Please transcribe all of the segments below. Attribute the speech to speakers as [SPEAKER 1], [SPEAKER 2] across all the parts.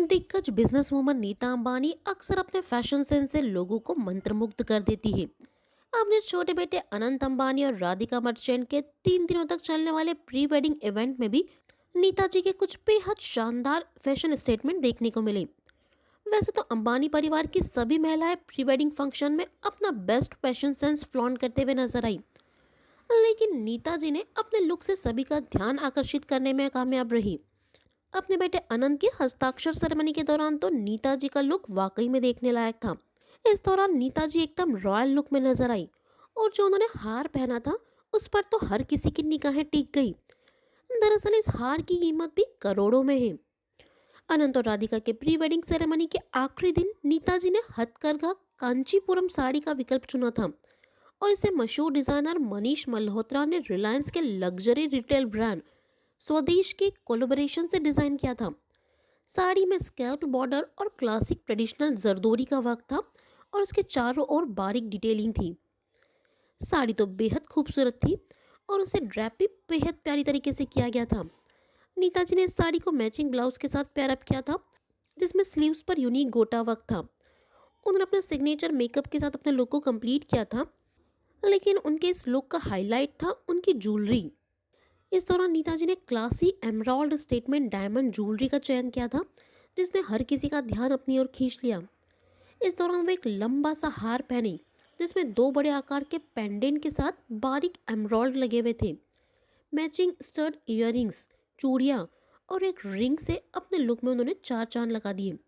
[SPEAKER 1] दिग्गज business woman Nita Ambani अक्सर अपने फैशन सेंस से लोगों को मंत्रमुग्ध कर देती है। अपने छोटे बेटे अनंत अंबानी और राधिका मर्चेंट के 3 दिनों तक चलने वाले प्री वेडिंग इवेंट में भी नीता जी के कुछ बेहद शानदार फैशन स्टेटमेंट देखने को मिले। वैसे तो अंबानी परिवार की सभी महिलाएं प्री वेडिंग फंक्शन में अपना बेस्ट फैशन सेंस फ्लॉन्ट करते हुए नजर आई, लेकिन नीता जी ने अपने लुक से सभी का ध्यान आकर्षित करने में कामयाब रही। अपने बेटे अनंत की हस्ताक्षर सेरेमनी के दौरान तो नीता जी का लुक वाकई में देखने लायक था। इस दौरान नीता जी एकदम रॉयल लुक में नजर आई और जो उन्होंने हार पहना था उस पर तो हर किसी की निगाहें टिक गई। दरअसल इस हार की कीमत भी करोड़ों में है। अनंत और राधिका के प्री वेडिंग सेरेमनी के आखिरी दिन नीता जी ने हथकरघा कांचीपुरम साड़ी का विकल्प चुना था और इसे मशहूर डिजाइनर मनीष मल्होत्रा ने रिलायंस के लग्जरी रिटेल ब्रांड स्वदेश के कोलैबोरेशन से डिजाइन किया था। साड़ी में स्कैल्प बॉर्डर और क्लासिक ट्रेडिशनल जरदोरी का वर्क था और उसके चारों ओर बारीक डिटेलिंग थी। साड़ी तो बेहद खूबसूरत थी और उसे ड्रैप भी बेहद प्यारी तरीके से किया गया था। नीता जी ने इस साड़ी को मैचिंग ब्लाउज के साथ पेयर अप किया था, जिसमें स्लीव्स पर यूनिक गोटा वर्क था। उन्होंने अपने सिग्नेचर मेकअप के साथ अपने लुक को कंप्लीट किया था, लेकिन उनके इस लुक का हाईलाइट था उनकी ज्वेलरी। इस दौरान नीता जी ने classy emerald statement diamond jewellery का चयन किया था, जिसने हर किसी का ध्यान अपनी ओर खींच लिया। इस दौरान वो एक लंबा सा हार पहनी, जिसमें 2 बड़े आकार के पेंडेंट के साथ बारीक एमराल्ड लगे हुए थे। मैचिंग स्टड इयररिंग्स, चूड़ियाँ और एक रिंग से अपने लुक में उन्होंने 4 चांद लगा दिए।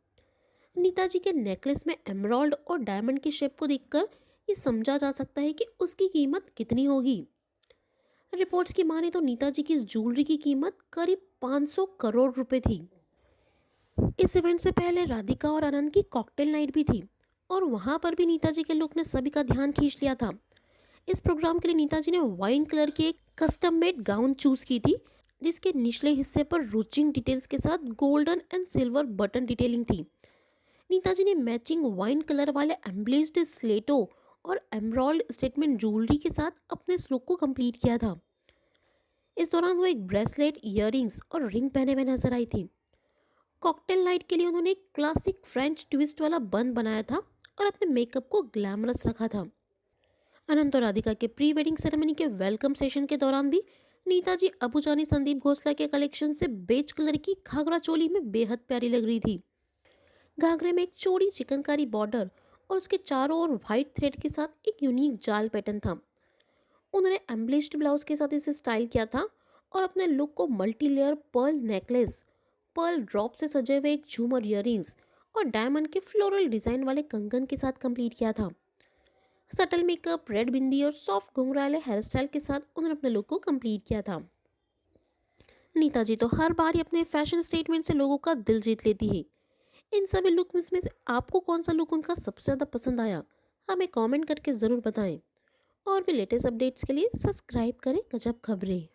[SPEAKER 1] नीता जी के नेकलेस में एमराल्ड और डायमंड की शेप को देखकर ये समझा जा सकता है कि उसकी कीमत कितनी होगी। रिपोर्ट्स की माने तो नीता जी की इस ज्वेलरी की कीमत करीब 500 करोड़ रुपए थी। इस इवेंट से पहले राधिका और आनंद की कॉकटेल नाइट भी थी और वहां पर भी नीता जी के लुक ने सभी का ध्यान खींच लिया था। इस प्रोग्राम के लिए नीता जी ने वाइन कलर की एक कस्टम मेड गाउन चूज की थी, जिसके निचले हिस्से पर रुचिंग डिटेल्स के साथ golden and silver button detailing थी। नीता जी ने मैचिंग वाइन कलर वाले एम्ब्लेस्ड स्लेटो और एमराल्ड स्टेटमेंट ज्वेलरी के साथ अपने इस लुक को कंप्लीट किया था। इस दौरान वो एक ब्रेसलेट, इयररिंग्स और रिंग पहने हुए नजर आई थी। कॉकटेल नाइट के लिए उन्होंने एक क्लासिक फ्रेंच ट्विस्ट वाला बन बनाया था और अपने मेकअप को ग्लैमरस रखा था। अनंत और राधिका के प्री वेडिंग सेरेमनी के वेलकम सेशन के दौरान भी नीता जी अबू जानी संदीप घोसला के कलेक्शन से बेज कलर की घाघरा चोली में बेहद प्यारी लग रही थी। घाघरे में एक चौड़ी चिकनकारी बॉर्डर और उसके चारों ओर व्हाइट थ्रेड के साथ एक यूनिक जाल पैटर्न था। उन्होंने एम्ब्लिश्ड ब्लाउज के साथ इसे स्टाइल किया था और अपने लुक को multi layer pearl necklace, pearl drop से सजे हुए एक झूमर इयररिंग्स और डायमंड के फ्लोरल डिजाइन वाले कंगन के साथ कंप्लीट किया था। सटल मेकअप, रेड बिंदी और सॉफ्ट घुंघराले हेयर स्टाइल के साथ उन्होंने अपने लुक को कंप्लीट किया था। नीता जी तो हर बार ही अपने फैशन स्टेटमेंट से लोगों का दिल जीत लेती है। इन सभी लुक में से आपको कौन सा लुक उनका सबसे ज़्यादा पसंद आया, हमें कमेंट करके ज़रूर बताएं। और भी लेटेस्ट अपडेट्स के लिए सब्सक्राइब करें गजब खबरें।